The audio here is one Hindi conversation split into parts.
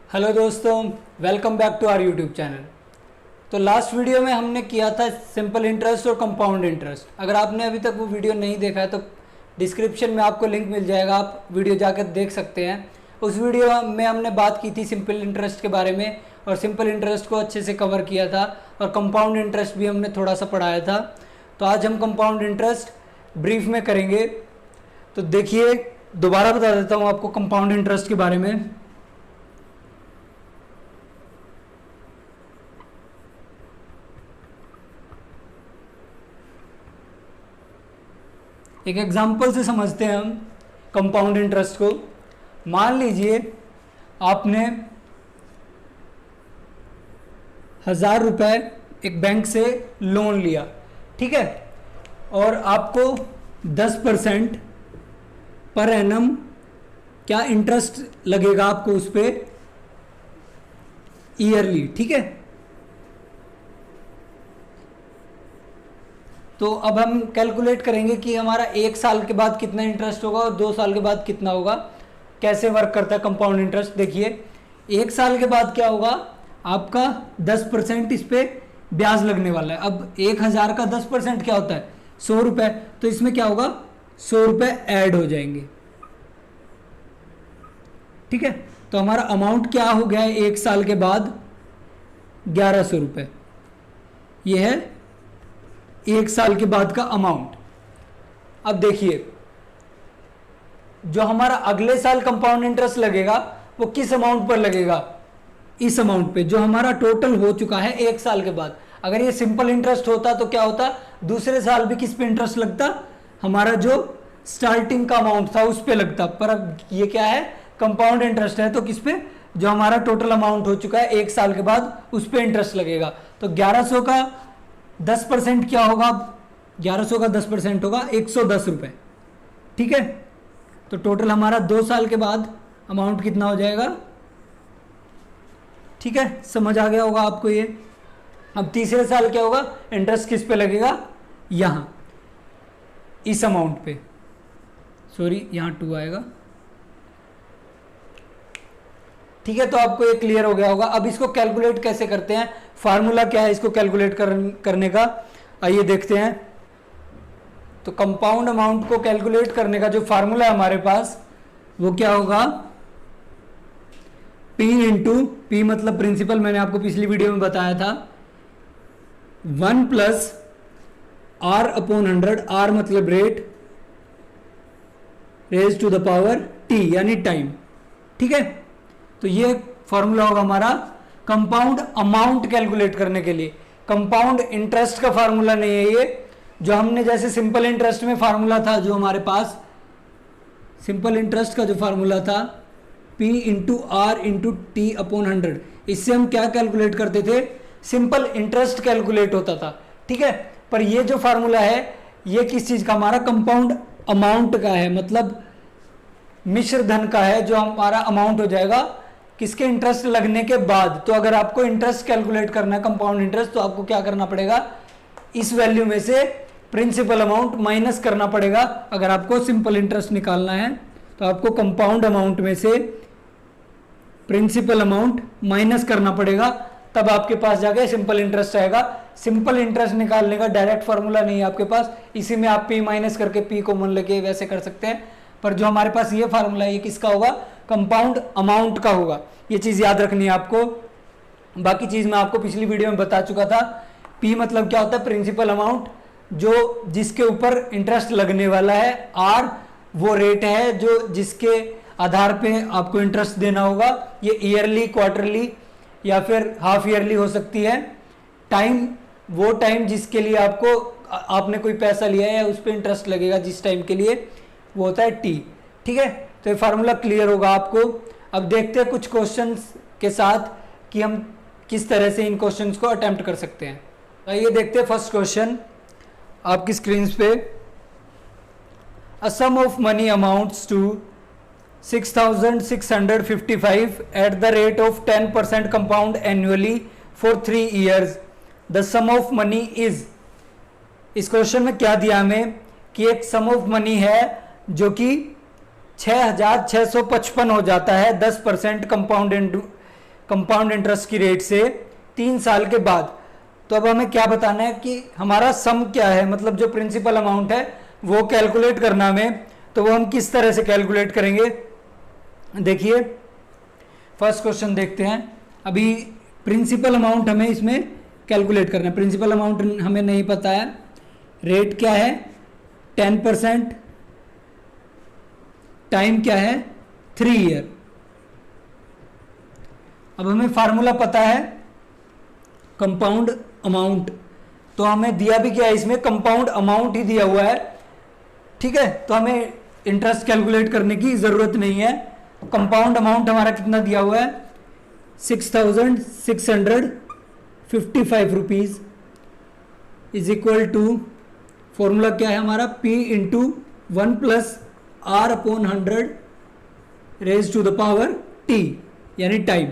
हेलो दोस्तों, welcome back to our YouTube channel. तो लास्ट वीडियो में हमने किया था सिंपल इंटरेस्ट और कंपाउंड इंटरेस्ट। अगर आपने अभी तक वो वीडियो नहीं देखा है तो डिस्क्रिप्शन में आपको लिंक मिल जाएगा, आप वीडियो जाकर देख सकते हैं। उस वीडियो में हमने बात की थी सिंपल इंटरेस्ट के बारे में और सिंपल इंटरेस्ट को अच्छे से कवर किया था और कंपाउंड इंटरेस्ट भी हमने थोड़ा सा पढ़ाया था। तो आज हम कंपाउंड इंटरेस्ट ब्रीफ में करेंगे। तो देखिए, दोबारा बता देता हूँ आपको कंपाउंड इंटरेस्ट के बारे में। एक एग्जाम्पल से समझते हैं हम कंपाउंड इंटरेस्ट को। मान लीजिए आपने 1000 रुपये एक बैंक से लोन लिया, ठीक है, और आपको 10% पर एनम क्या इंटरेस्ट लगेगा आपको उस पर ईयरली, ठीक है। तो अब हम कैलकुलेट करेंगे कि हमारा 1 साल के बाद कितना इंटरेस्ट होगा और 2 साल के बाद कितना होगा, कैसे वर्क करता है कंपाउंड इंटरेस्ट। देखिए, 1 साल के बाद क्या होगा, आपका 10% इस पे ब्याज लगने वाला है। अब 1000 का 10% क्या होता है, 100 रुपये। तो इसमें क्या होगा, 100 रुपये ऐड हो जाएंगे, ठीक है। तो हमारा अमाउंट क्या हो गया है 1 साल के बाद, 1100 रुपये। यह है 1 साल के बाद का अमाउंट। अब देखिए, जो हमारा अगले साल कंपाउंड इंटरेस्ट लगेगा वो किस अमाउंट पर लगेगा, इस अमाउंट पे जो हमारा टोटल हो चुका है 1 साल के बाद। अगर ये सिंपल इंटरेस्ट होता तो क्या होता, दूसरे साल भी किस पे इंटरेस्ट लगता, हमारा जो स्टार्टिंग का अमाउंट था उस पे लगता। पर अब ये क्या है, कंपाउंड इंटरेस्ट है, तो किस पे, जो हमारा टोटल अमाउंट हो चुका है 1 साल के बाद उस पे इंटरेस्ट लगेगा। तो 1100 का 10% क्या होगा, 1100 का 10% होगा 110 रुपये, ठीक है। तो टोटल हमारा 2 साल के बाद अमाउंट कितना हो जाएगा, ठीक है, समझ आ गया होगा आपको ये। अब तीसरे साल क्या होगा, इंटरेस्ट किस पे लगेगा, यहां इस अमाउंट पे, सॉरी यहां 2 आएगा, ठीक है। तो आपको ये क्लियर हो गया होगा। अब इसको कैलकुलेट कैसे करते हैं, फार्मूला क्या है इसको कैलकुलेट करने का, आइए देखते हैं। तो कंपाउंड अमाउंट को कैलकुलेट करने का जो फार्मूला है हमारे पास वो क्या होगा, P इंटू पी मतलब प्रिंसिपल, मैंने आपको पिछली वीडियो में बताया था, 1 प्लस R अपॉन 100, R मतलब rate, raise to the power T यानी टाइम, ठीक है। तो ये फॉर्मूला होगा हमारा कंपाउंड अमाउंट कैलकुलेट करने के लिए। कंपाउंड इंटरेस्ट का फार्मूला नहीं है ये, जो हमने जैसे सिंपल इंटरेस्ट में फार्मूला था, जो हमारे पास सिंपल इंटरेस्ट का जो फार्मूला था P into R into T upon 100, इससे हम क्या कैलकुलेट करते थे, सिंपल इंटरेस्ट कैलकुलेट होता था, ठीक है। पर ये जो फार्मूला है ये किस चीज का, हमारा कंपाउंड अमाउंट का है, मतलब मिश्र धन का है, जो हमारा अमाउंट हो जाएगा किसके, इंटरेस्ट लगने के बाद। तो अगर आपको इंटरेस्ट कैलकुलेट करना है कंपाउंड इंटरेस्ट, तो आपको क्या करना पड़ेगा, इस वैल्यू में से प्रिंसिपल अमाउंट माइनस करना पड़ेगा। अगर आपको सिंपल इंटरेस्ट निकालना है तो आपको कंपाउंड अमाउंट में से प्रिंसिपल अमाउंट माइनस करना पड़ेगा, तब आपके पास जाके सिंपल इंटरेस्ट आएगा। सिंपल इंटरेस्ट निकालने का डायरेक्ट फॉर्मूला नहीं है आपके पास, इसी में आप पी माइनस करके पी कॉमन लेके वैसे कर सकते हैं। पर जो हमारे पास ये फार्मूला है ये किसका होगा, कंपाउंड अमाउंट का होगा। ये चीज याद रखनी है आपको। बाकी चीज मैं आपको पिछली वीडियो में बता चुका था। पी मतलब क्या होता है, प्रिंसिपल अमाउंट, जो जिसके ऊपर इंटरेस्ट लगने वाला है। आर वो रेट है जो जिसके आधार पे आपको इंटरेस्ट देना होगा, ये ईयरली, क्वार्टरली या फिर हाफ ईयरली हो सकती है। टाइम वो टाइम जिसके लिए आपने कोई पैसा लिया है उस पर इंटरेस्ट लगेगा जिस टाइम के लिए, वो होता है टी, ठीक है। तो ये फार्मूला क्लियर होगा आपको। अब देखते हैं कुछ क्वेश्चंस के साथ कि हम किस तरह से इन क्वेश्चंस को अटेम्प्ट कर सकते हैं। आइए देखते हैं फर्स्ट क्वेश्चन आपकी स्क्रीन पे। A sum of money amounts to 6655 at the rate of 10% compound annually for 3 years। The sum of money is, इस क्वेश्चन में क्या दिया हमें कि एक सम ऑफ मनी है जो कि 6655 हो जाता है 10% कंपाउंड कंपाउंड इंटरेस्ट की रेट से 3 साल के बाद। तो अब हमें क्या बताना है कि हमारा सम क्या है, मतलब जो प्रिंसिपल अमाउंट है वो कैलकुलेट करना हमें। तो वो हम किस तरह से कैलकुलेट करेंगे, देखिए फर्स्ट क्वेश्चन देखते हैं। अभी प्रिंसिपल अमाउंट हमें इसमें कैलकुलेट करना है। प्रिंसिपल अमाउंट हमें नहीं पता है, रेट क्या है 10%, टाइम क्या है 3 ईयर। अब हमें फार्मूला पता है कंपाउंड अमाउंट, तो हमें दिया भी क्या है, इसमें कंपाउंड अमाउंट ही दिया हुआ है, ठीक है। तो हमें इंटरेस्ट कैलकुलेट करने की जरूरत नहीं है। कंपाउंड अमाउंट हमारा कितना दिया हुआ है 6,655 rupees is equal to, formula क्या है हमारा P into 1 plus R upon 100 raise to the power T, यानी टाइम।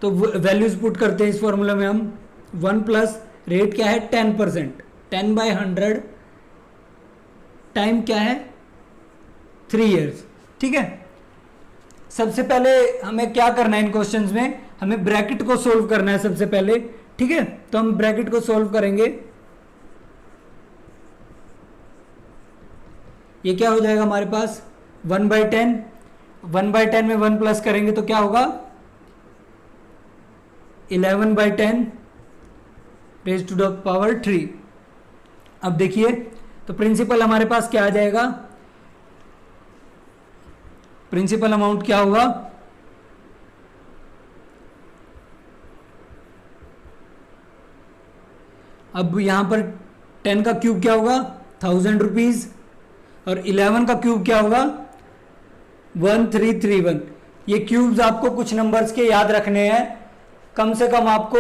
तो वैल्यूज पुट करते हैं इस फॉर्मूला में हम। 1 प्लस रेट क्या है 10%, 10/100, टाइम क्या है 3 इयर्स, ठीक है। सबसे पहले हमें क्या करना है इन क्वेश्चंस में, हमें ब्रैकेट को सोल्व करना है सबसे पहले, ठीक है। तो हम ब्रैकेट को सोल्व करेंगे। ये क्या हो जाएगा हमारे पास 1/10, 1/10 में 1 प्लस करेंगे तो क्या होगा 11/10 रेज टू द पावर 3। अब देखिए तो प्रिंसिपल हमारे पास क्या आ जाएगा, प्रिंसिपल अमाउंट क्या होगा, अब यहां पर 10 का क्यूब क्या होगा 1000 रुपीज, और 11 का क्यूब क्या होगा 1331। ये क्यूब्स आपको कुछ नंबर्स के याद रखने हैं, कम से कम आपको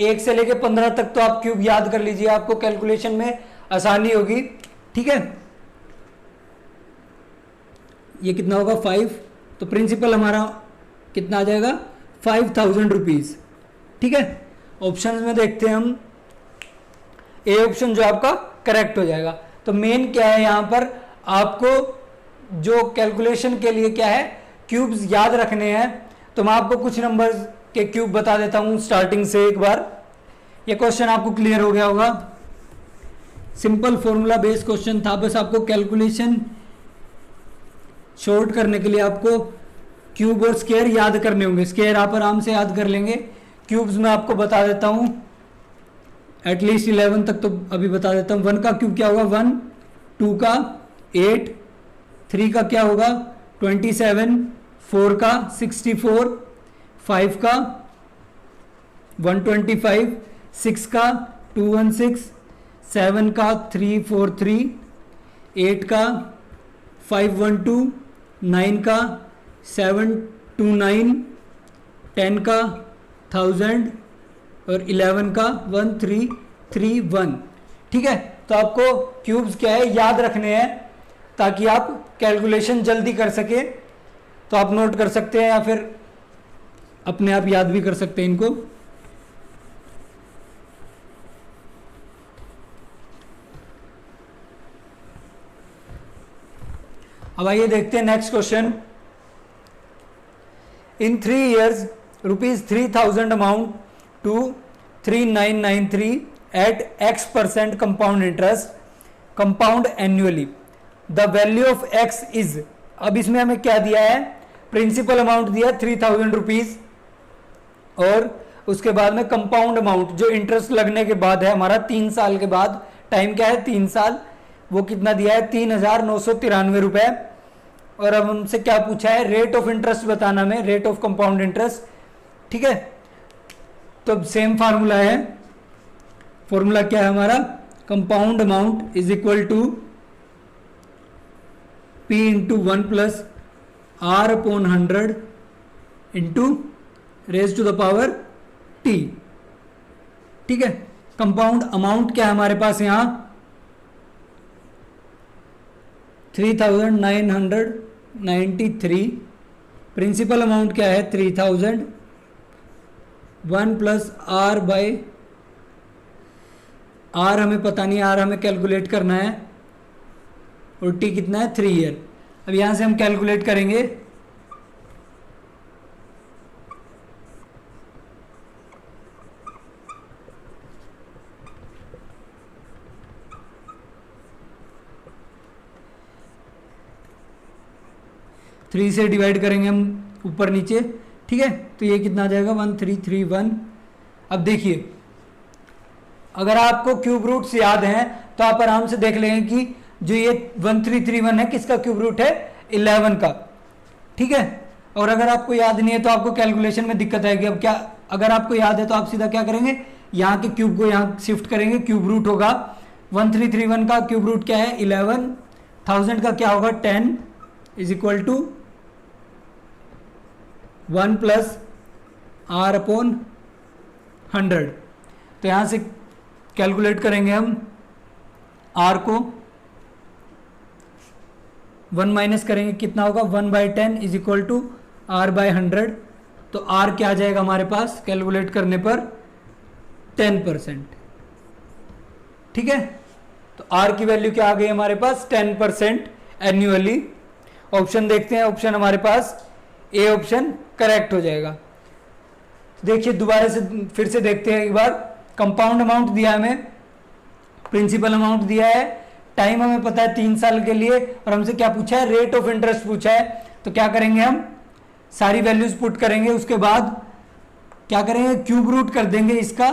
1 से लेके 15 तक तो आप क्यूब याद कर लीजिए, आपको कैलकुलेशन में आसानी होगी, ठीक है। ये कितना होगा 5, तो प्रिंसिपल हमारा कितना आ जाएगा 5000 रुपीज, ठीक है। ऑप्शंस में देखते हैं हम, ए ऑप्शन जो आपका करेक्ट हो जाएगा। तो मेन क्या है यहां पर, आपको जो कैलकुलेशन के लिए क्या है क्यूब्स याद रखने हैं। तो मैं आपको कुछ नंबर्स के क्यूब बता देता हूं स्टार्टिंग से एक बार, ये क्वेश्चन आपको क्लियर हो गया होगा। सिंपल फॉर्मूला बेस्ड क्वेश्चन था, बस आपको कैलकुलेशन शॉर्ट करने के लिए आपको क्यूब और स्क्वायर याद करने होंगे। स्क्वायर आप आराम से याद कर लेंगे, क्यूब्स में आपको बता देता हूं एटलीस्ट 11 तक तो अभी बता देता हूं। 1 का क्यूब क्या होगा 1, 2 का 8, 3 का क्या होगा 27, 4 का 64, 5 का 125, 6 का 216, 7 का 343, 8 का 512, 9 का 729, 10 का 1000 और 11 का 1331, ठीक है। तो आपको क्यूब्स क्या है याद रखने हैं ताकि आप कैलकुलेशन जल्दी कर सके। तो आप नोट कर सकते हैं या फिर अपने आप याद भी कर सकते हैं इनको। अब आइए देखते हैं next question. In 3 years ₹3000 amount to 3993 at X% compound interest compound annually. The value of X is, अब इसमें हमें क्या दिया है प्रिंसिपल अमाउंट दिया 3000 रुपीज, और उसके बाद में कंपाउंड अमाउंट जो इंटरेस्ट लगने के बाद है हमारा 3 साल के बाद, टाइम क्या है 3 साल, वो कितना दिया है 3993 रुपए। और अब हमसे क्या पूछा है रेट ऑफ इंटरेस्ट बताना हमें, रेट ऑफ कंपाउंड इंटरेस्ट, ठीक है। तो सेम फार्मूला है, फॉर्मूला क्या है हमारा compound amount is equal to P into 1 plus R upon 100 into raise to the power T, ठीक है। कंपाउंड अमाउंट क्या है हमारे पास यहां 3993, प्रिंसिपल अमाउंट क्या है 3000, 1 प्लस R बाई R हमें पता नहीं, R हमें कैलकुलेट करना है, और T कितना है 3 ईयर। अब यहां से हम कैलकुलेट करेंगे 3 से डिवाइड करेंगे हम ऊपर नीचे, ठीक है। तो ये कितना आ जाएगा 1331। अब देखिए अगर आपको क्यूब रूट्स याद हैं तो आप आराम से देख लेंगे कि जो ये 1331 है किसका क्यूब रूट है, 11 का, ठीक है। और अगर आपको याद नहीं है तो आपको कैलकुलेशन में दिक्कत आएगी। अब क्या, अगर आपको याद है तो आप सीधा क्या करेंगे, यहाँ के क्यूब को यहाँ शिफ्ट करेंगे, क्यूब रूट होगा 1331 का क्यूब रूट क्या है 11, 1000 का क्या होगा 10 is equal to 1 plus R upon 100। तो यहाँ से कैलकुलेट करेंगे हम आर को, 1 माइनस करेंगे कितना होगा 1/10 is equal to R by 100। तो आर क्या आ जाएगा हमारे पास कैलकुलेट करने पर 10%, ठीक है। तो आर की वैल्यू क्या आ गई हमारे पास 10% एन्युअली। ऑप्शन देखते हैं, ऑप्शन हमारे पास ए ऑप्शन करेक्ट हो जाएगा। देखिए दोबारा से फिर से देखते हैं एक बार। कंपाउंड अमाउंट दिया है हमें, प्रिंसिपल अमाउंट दिया है, टाइम हमें पता है 3 साल के लिए, और हमसे क्या पूछा है रेट ऑफ इंटरेस्ट पूछा है। तो क्या करेंगे हम सारी वैल्यूज पुट करेंगे, उसके बाद क्या करेंगे क्यूब रूट कर देंगे इसका,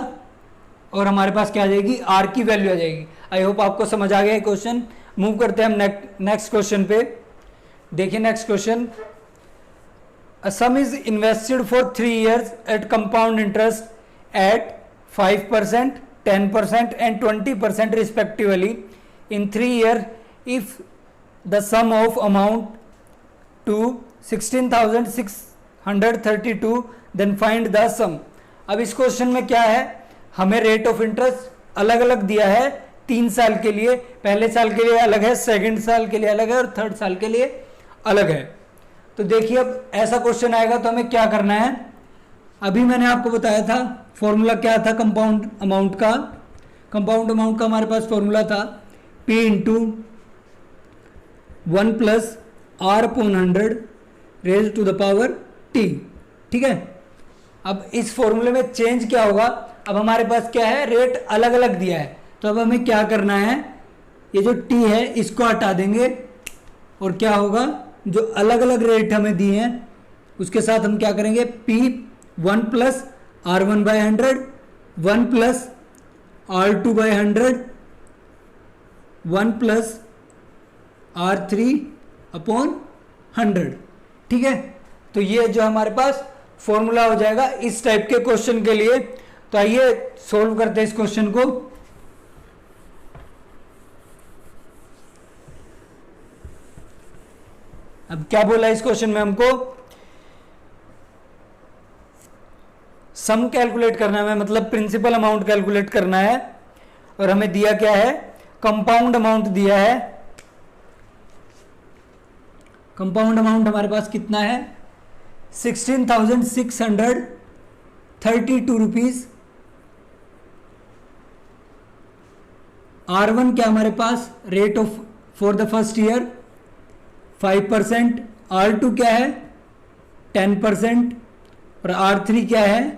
और हमारे पास क्या आ जाएगी आर की वैल्यू आ जाएगी। आई होप आपको समझ आ गया क्वेश्चन। मूव करते हैं हम नेक्स्ट क्वेश्चन पे। देखिए next question, a sum is invested for 3 years at compound interest at 5%, 10% and 20% respectively in 3 years if the sum of amount to 16,632 then find the sum। अब इस क्वेश्चन में क्या है, हमें रेट ऑफ इंटरेस्ट अलग अलग दिया है 3 साल के लिए, पहले साल के लिए अलग है, सेकंड साल के लिए अलग है और थर्ड साल के लिए अलग है। तो देखिए अब ऐसा क्वेश्चन आएगा तो हमें क्या करना है। अभी मैंने आपको बताया था फॉर्मूला क्या था कंपाउंड अमाउंट का। कंपाउंड अमाउंट का हमारे पास फॉर्मूला था P into 1 plus R upon 100 raise to the power T, ठीक है। अब इस फॉर्मूले में चेंज क्या होगा, अब हमारे पास क्या है रेट अलग अलग दिया है, तो अब हमें क्या करना है, ये जो T है इसको हटा देंगे और क्या होगा जो अलग अलग रेट हमें दिए हैं उसके साथ हम क्या करेंगे P 1 plus R1 by 100, 1 plus R2 by 100, 1 plus R3 upon 100, ठीक है। तो ये जो हमारे पास फॉर्मूला हो जाएगा इस टाइप के क्वेश्चन के लिए। तो आइए सोल्व करते हैं इस क्वेश्चन को। अब क्या बोला इस क्वेश्चन में, हमको सम कैलकुलेट करना है, मतलब प्रिंसिपल अमाउंट कैलकुलेट करना है, और हमें दिया क्या है कंपाउंड अमाउंट दिया है। कंपाउंड अमाउंट हमारे पास कितना है 16,632 रुपीज। R1 क्या हमारे पास rate of for the first year 5%, R2 क्या है 10% और R3 क्या है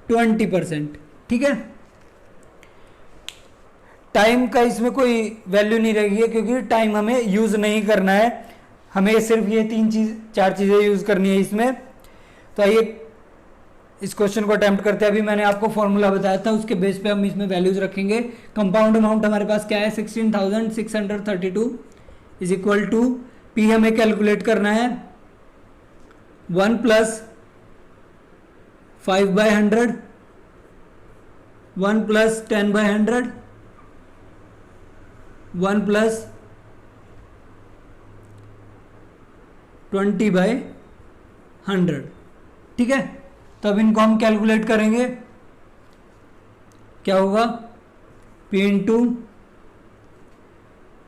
20%, ठीक है। टाइम का इसमें कोई वैल्यू नहीं रहेगी क्योंकि टाइम हमें यूज नहीं करना है, हमें सिर्फ ये 4 चीजें यूज करनी है इसमें। तो आइए इस क्वेश्चन को अटेम्प्ट करते हैं। अभी मैंने आपको फॉर्मूला बताया था उसके बेस पे हम इसमें वैल्यूज रखेंगे। कंपाउंड अमाउंट हमारे पास क्या है 16,632 इज इक्वल टू P हमें कैलकुलेट करना है 1 प्लस 5/100, 1 प्लस 10/100, 1 प्लस 20/100, ठीक है। तो अब इनको हम कैलकुलेट करेंगे, क्या होगा P इंटू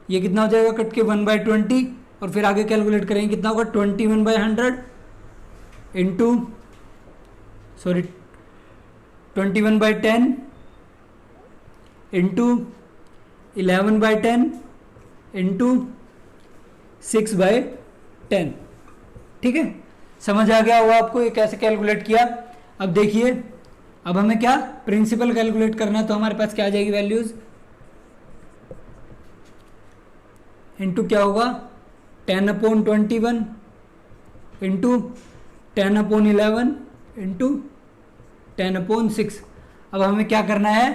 ये कितना हो जाएगा कट के 1/20 और फिर आगे कैलकुलेट करेंगे कितना होगा 21/100 इंटू 21/10 इंटू 11/10 इंटू 6/10, ठीक है। समझ आ गया होगा आपको ये कैसे कैलकुलेट किया। अब देखिए अब हमें क्या प्रिंसिपल कैलकुलेट करना है, तो हमारे पास क्या आ जाएगी वैल्यूज इनटू क्या होगा 10/21 इंटू 10/11 इंटू 10/6। अब हमें क्या करना है,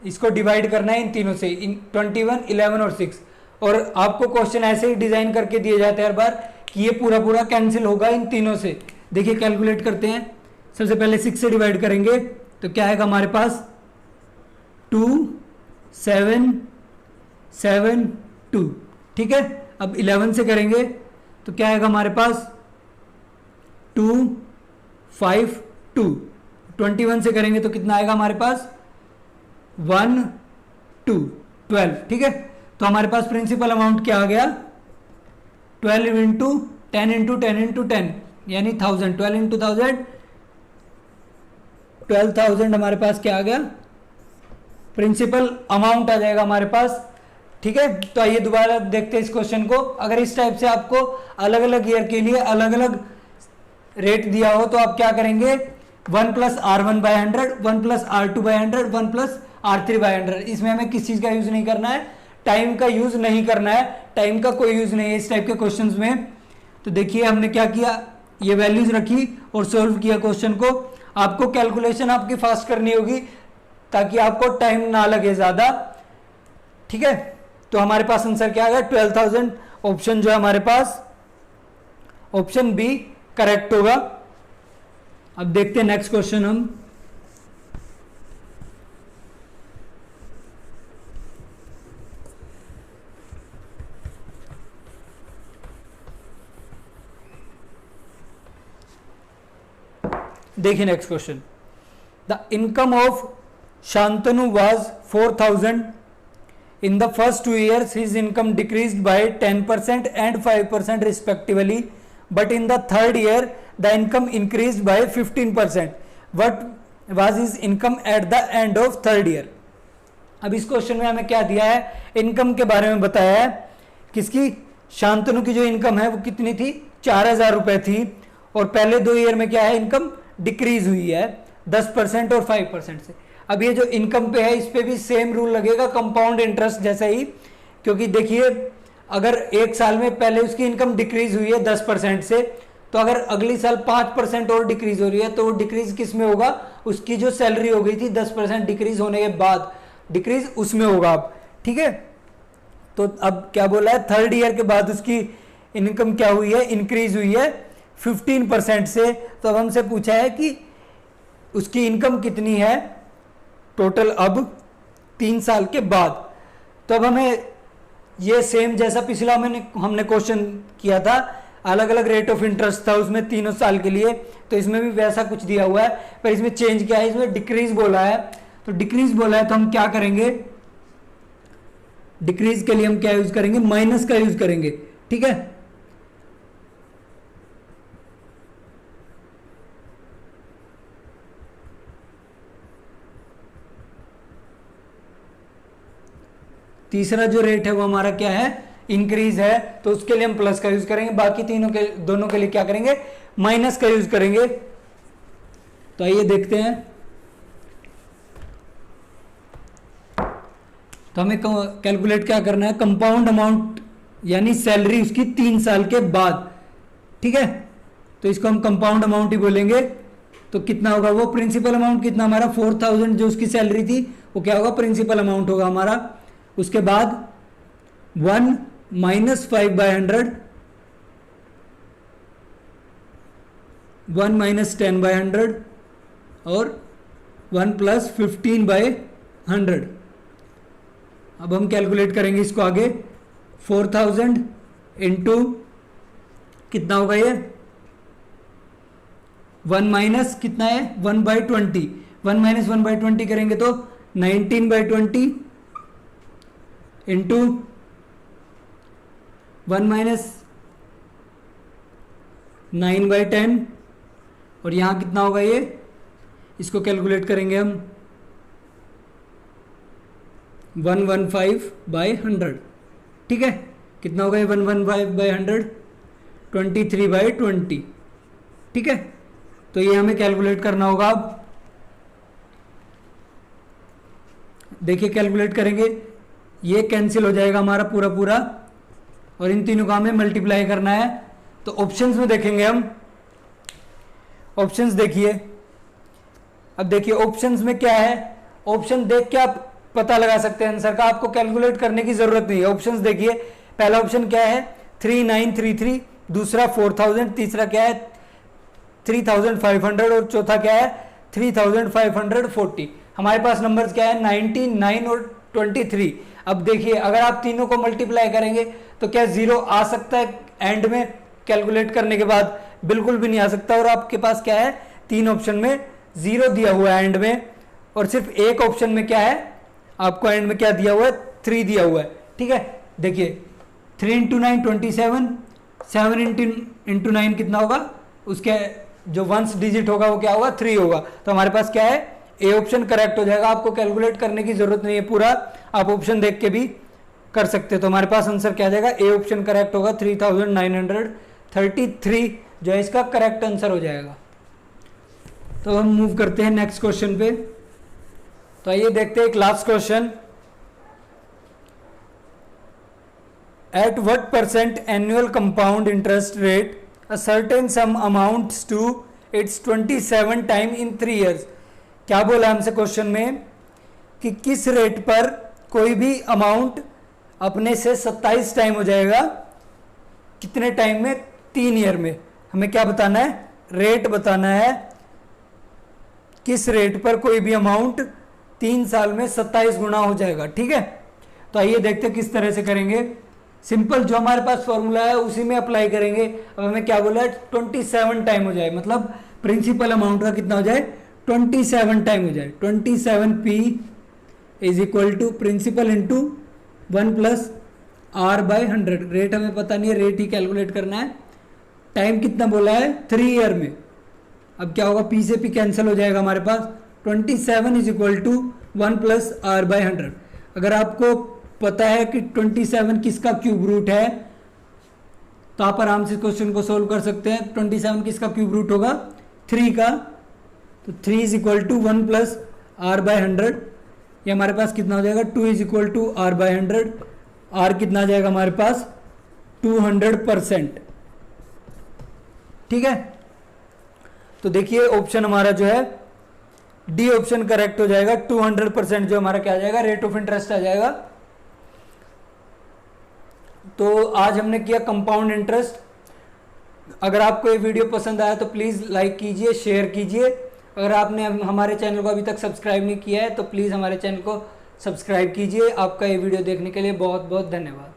इसको डिवाइड करना है इन तीनों से, इन 21, 11 और 6। और आपको क्वेश्चन ऐसे ही डिजाइन करके दिए जाते हैं हर बार कि ये पूरा पूरा कैंसिल होगा इन तीनों से। देखिए कैलकुलेट करते हैं। सबसे पहले 6 से डिवाइड करेंगे तो क्या आएगा हमारे पास 2 7 7 2, ठीक है। अब 11 से करेंगे तो क्या आएगा हमारे पास 2 5 2। 21 से करेंगे तो कितना आएगा हमारे पास 1 2 12, ठीक है। तो हमारे पास प्रिंसिपल अमाउंट क्या आ गया 12 इंटू 10 इंटू 10 इंटू 10 यानी 1000। 12 इंटू 1000 12,000 हमारे पास क्या आ गया प्रिंसिपल अमाउंट आ जाएगा हमारे पास, ठीक है। तो आइए दोबारा देखते हैं इस क्वेश्चन को। अगर इस टाइप से आपको अलग अलग ईयर के लिए अलग अलग रेट दिया हो तो आप क्या करेंगे 1 plus R1/100, 1 plus R2/100, 1 plus R3/100। इसमें हमें किस चीज का यूज नहीं करना है, टाइम का यूज नहीं करना है। टाइम का कोई यूज नहीं है इस टाइप के क्वेश्चंस में। तो देखिए हमने क्या किया, ये वैल्यूज रखी और सोल्व किया क्वेश्चन को। आपको कैलकुलेशन आपकी फास्ट करनी होगी ताकि आपको टाइम ना लगे ज्यादा, ठीक है। तो हमारे पास आंसर क्या आ गया 12,000। ऑप्शन जो है हमारे पास ऑप्शन बी करेक्ट होगा। अब देखते हैं नेक्स्ट क्वेश्चन हम। देखिए next question. The income of Shantanu was 4,000 in the first 2 years his income decreased by 10% and 5% respectively, but in the third year the income increased by 15%. What was his income at the end of third year? अब इस क्वेश्चन में हमें क्या दिया है, इनकम के बारे में बताया है। किसकी, शांतनु की जो इनकम है वो कितनी थी 4,000 रुपए थी। और पहले 2 ईयर में क्या है इनकम डिक्रीज हुई है 10% और 5% से। अब ये जो इनकम पे है इस पे भी सेम रूल लगेगा कंपाउंड इंटरेस्ट जैसे ही, क्योंकि देखिए अगर एक साल में पहले उसकी इनकम डिक्रीज हुई है 10% से, तो अगर अगली साल 5% और डिक्रीज हो रही है तो वो डिक्रीज किस में होगा, उसकी जो सैलरी हो गई थी 10% डिक्रीज होने के बाद डिक्रीज उसमें होगा अब, ठीक है। तो अब क्या बोला है, थर्ड ईयर के बाद उसकी इनकम क्या हुई है, इंक्रीज हुई है 15% से। तो अब हमसे पूछा है कि उसकी इनकम कितनी है टोटल अब 3 साल के बाद। तो अब हमें ये सेम जैसा पिछला हमने क्वेश्चन किया था, अलग अलग रेट ऑफ इंटरेस्ट था उसमें 3 साल के लिए, तो इसमें भी वैसा कुछ दिया हुआ है, पर इसमें चेंज क्या है, इसमें डिक्रीज बोला है। तो डिक्रीज बोला है तो हम क्या करेंगे, डिक्रीज के लिए हम क्या यूज करेंगे, माइनस का यूज करेंगे, ठीक है। तीसरा जो रेट है वो हमारा क्या है, इंक्रीज है, तो उसके लिए हम प्लस का यूज करेंगे। बाकी दोनों के लिए क्या करेंगे, माइनस का यूज करेंगे। तो आइए देखते हैं। तो हमें कैलकुलेट क्या करना है, कंपाउंड अमाउंट यानी सैलरी उसकी 3 साल के बाद, ठीक है। तो इसको हम कंपाउंड अमाउंट ही बोलेंगे। तो कितना होगा वो, प्रिंसिपल अमाउंट कितना हमारा 4,000 जो उसकी सैलरी थी वो क्या होगा, प्रिंसिपल अमाउंट होगा हमारा। उसके बाद 1 माइनस 5/100, 1 माइनस 10/100 और 1 प्लस 15/100। अब हम कैलकुलेट करेंगे इसको आगे। 4,000 इंटू कितना होगा ये, 1 माइनस कितना है 1/20, 1 माइनस 1/20 करेंगे तो 19/20 इंटू 1 माइनस 9/10 और यहाँ कितना होगा ये, इसको कैलकुलेट करेंगे हम 115/100, ठीक है। कितना होगा ये 115/100, 23/20, ठीक है। तो ये हमें कैलकुलेट करना होगा। अब देखिए कैलकुलेट करेंगे, ये कैंसिल हो जाएगा हमारा पूरा पूरा, और इन तीनों का हमें मल्टीप्लाई करना है। तो ऑप्शंस में देखेंगे हम, ऑप्शंस देखिए। अब देखिए ऑप्शंस में क्या है, ऑप्शन देख के आप पता लगा सकते हैं आंसर का, आपको कैलकुलेट करने की जरूरत नहीं है। ऑप्शंस देखिए, पहला ऑप्शन क्या है 3933, दूसरा 4000, तीसरा क्या है 3500 और चौथा क्या है 3540। हमारे पास नंबर्स क्या है 19, 9 और 23। अब देखिए अगर आप तीनों को मल्टीप्लाई करेंगे तो क्या जीरो आ सकता है एंड में कैलकुलेट करने के बाद? बिल्कुल भी नहीं आ सकता। और आपके पास क्या है, तीन ऑप्शन में जीरो दिया हुआ है एंड में, और सिर्फ एक ऑप्शन में क्या है आपको एंड में क्या दिया हुआ है 3 दिया हुआ है। ठीक है, देखिए 3 इंटू 9 27, 7 इंटू 9 कितना होगा, उसके जो वंस डिजिट होगा वो क्या होगा 3 होगा। तो हमारे पास क्या है ए ऑप्शन करेक्ट हो जाएगा, आपको कैलकुलेट करने की जरूरत नहीं है, पूरा आप ऑप्शन देख के भी कर सकते हो। तो हमारे पास आंसर क्या आ जाएगा, ए ऑप्शन करेक्ट होगा, 3933 जो है इसका करेक्ट आंसर हो जाएगा। तो हम मूव करते हैं नेक्स्ट क्वेश्चन पे। तो आइए देखते हैं एक last question. At what percent annual compound interest rate a certain sum amounts to its 27 time in 3 years। क्या बोला हमसे क्वेश्चन में कि किस रेट पर कोई भी अमाउंट अपने से 27 टाइम हो जाएगा, कितने टाइम में, 3 ईयर में। हमें क्या बताना है, रेट बताना है, किस रेट पर कोई भी अमाउंट 3 साल में 27 गुना हो जाएगा। ठीक है, तो आइए देखते हैं किस तरह से करेंगे। सिंपल जो हमारे पास फॉर्मूला है उसी में अप्लाई करेंगे। अब हमें क्या बोला है 27 टाइम हो जाए, मतलब प्रिंसिपल अमाउंट का कितना हो जाए 27 टाइम हो जाए। 27p is equal to principal into 1 plus R by 100। Rate हमें पता नहीं है, रेट ही कैलकुलेट करना है। टाइम कितना बोला है 3 ईयर में। अब क्या होगा, p से p कैंसिल हो जाएगा हमारे पास। 27 is equal to 1 plus R by 100। अगर आपको पता है कि 27 किसका क्यूब रूट है तो आप आराम से क्वेश्चन को सोल्व कर सकते हैं। 27 किसका क्यूब रूट होगा 3 का, तो 3 is equal to 1 plus R by 100। ये हमारे पास कितना हो जाएगा 2 is equal to R by 100। R कितना आ जाएगा हमारे पास 200%। ठीक है, तो देखिए ऑप्शन हमारा जो है डी ऑप्शन करेक्ट हो जाएगा। 200% जो हमारा क्या आ जाएगा, रेट ऑफ इंटरेस्ट आ जाएगा। तो आज हमने किया कंपाउंड इंटरेस्ट। अगर आपको ये वीडियो पसंद आया तो प्लीज़ लाइक कीजिए, शेयर कीजिए। अगर आपने हमारे चैनल को अभी तक सब्सक्राइब नहीं किया है तो प्लीज़ हमारे चैनल को सब्सक्राइब कीजिए। आपका ये वीडियो देखने के लिए बहुत बहुत धन्यवाद।